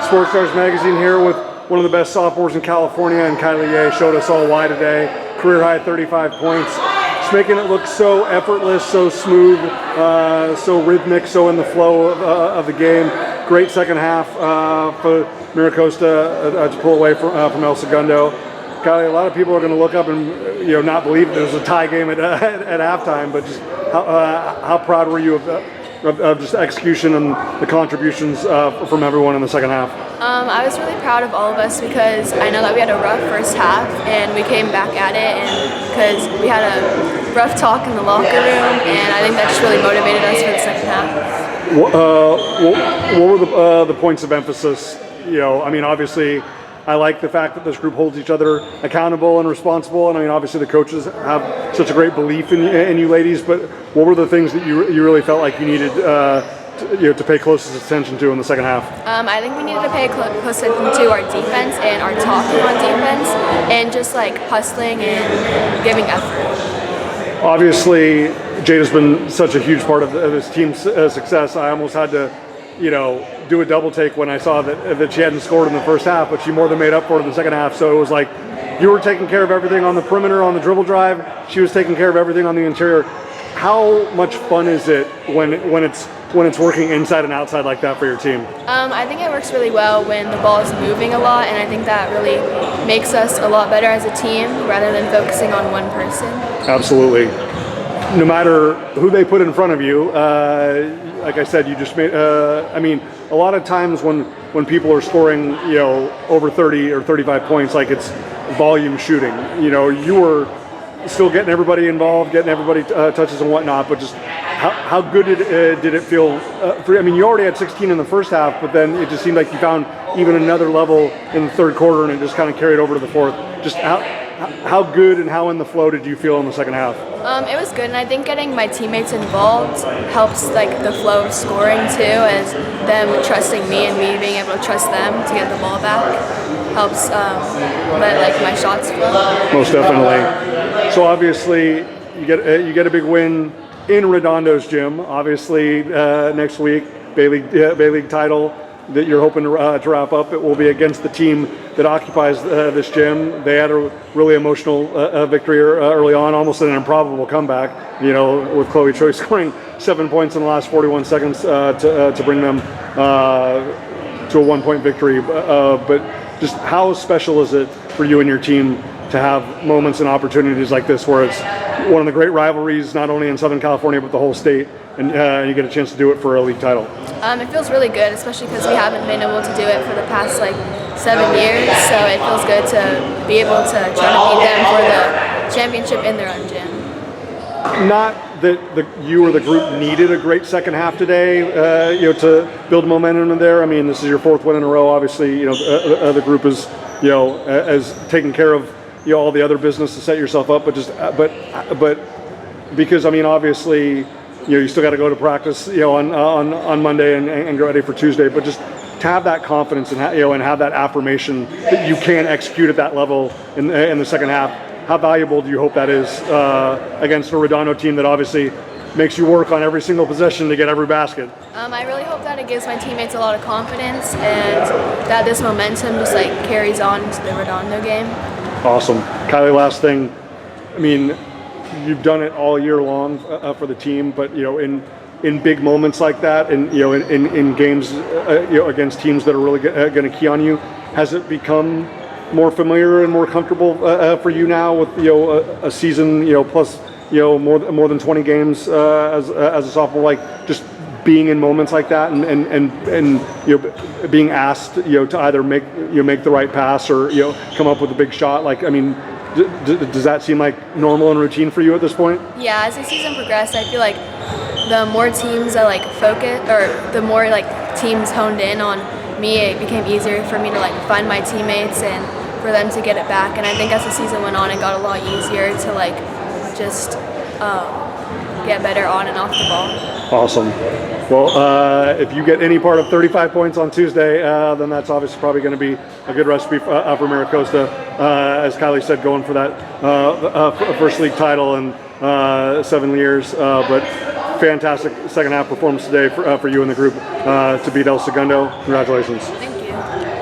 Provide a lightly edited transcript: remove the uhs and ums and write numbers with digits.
Sports Stars Magazine here with one of the best sophomores in California, and Kylee Yeh showed us all why today. Career high 35 points. Just making it look so effortless, so smooth, so rhythmic, so in the flow of the game. Great second half for Mira Costa to pull away from El Segundo. Kylee, a lot of people are going to look up and not believe there's a tie game at halftime, but just how proud were you of just execution and the contributions from everyone in the second half? I was really proud of all of us because I know that we had a rough first half and we came back at it, and because we had a rough talk in the locker room, and I think that just really motivated us for the second half. What were the points of emphasis? I mean, obviously, I like the fact that this group holds each other accountable and responsible, and I mean, obviously the coaches have such a great belief in you ladies, but what were the things that you really felt like you needed to pay closest attention to in the second half? I think we needed to pay close attention to our defense and our talking on defense, and just like hustling and giving effort. Obviously, Jada's been such a huge part of this team's success. I almost had to do a double take when I saw that she hadn't scored in the first half, but she more than made up for it in the second half. So it was like you were taking care of everything on the perimeter, on the dribble drive. She was taking care of everything on the interior. How much fun is it when it's working inside and outside like that for your team? I think it works really well when the ball is moving a lot, and I think that really makes us a lot better as a team rather than focusing on one person. Absolutely. No matter who they put in front of you, like I said, you just made. I mean, a lot of times when people are scoring, over 30 or 35 points, like it's volume shooting. You were still getting everybody involved, getting everybody touches and whatnot. But just how good did it feel? I mean, you already had 16 in the first half, but then it just seemed like you found even another level in the third quarter, and it just kind of carried over to the fourth. Just how good and how in the flow did you feel in the second half? It was good, and I think getting my teammates involved helps like the flow of scoring too, as them trusting me and me being able to trust them to get the ball back helps let my shots flow. Most definitely. So obviously you get a big win in Redondo's gym. Obviously next week Bay League title that you're hoping to wrap up. It will be against the team that occupies this gym. They had a really emotional victory early on, almost an improbable comeback, with Chloe Choi scoring 7 points in the last 41 seconds to bring them to a 1-point victory. But just how special is it for you and your team to have moments and opportunities like this where it's one of the great rivalries, not only in Southern California, but the whole state, and you get a chance to do it for a league title? It feels really good, especially because we haven't been able to do it for the past 7 years, so it feels good to be able to try to beat them for the championship in their own gym. Not that you or the group needed a great second half today, to build momentum in there. I mean, this is your fourth win in a row. Obviously, the group is, as taking care of all the other business to set yourself up, but because I mean, obviously, you still got to go to practice, on Monday and get ready for Tuesday. But just to have that confidence and have that affirmation that you can execute at that level in the second half. How valuable do you hope that is against a Redondo team that obviously makes you work on every single possession to get every basket? I really hope that it gives my teammates a lot of confidence and that this momentum just carries on into the Redondo game. Awesome. Kylee, last thing. I mean, you've done it all year long for the team, but in big moments like that, and in games against teams that are really going to key on you, has it become more familiar and more comfortable for you now with a season plus more than 20 games as a sophomore, like just being in moments like that and being asked to either make the right pass or come up with a big shot? Like, I mean, does that seem like normal and routine for you at this point? Yeah, as the season progressed, I feel like the more teams that focus, or the more teams honed in on me, it became easier for me to find my teammates and for them to get it back. And I think as the season went on, it got a lot easier to just get better on and off the ball. Awesome. Well, if you get any part of 35 points on Tuesday, then that's obviously probably going to be a good recipe for Mira Costa. As Kylee said, going for that first league title in 7 years. But fantastic second half performance today for you and the group to beat El Segundo. Congratulations. Thank you. you.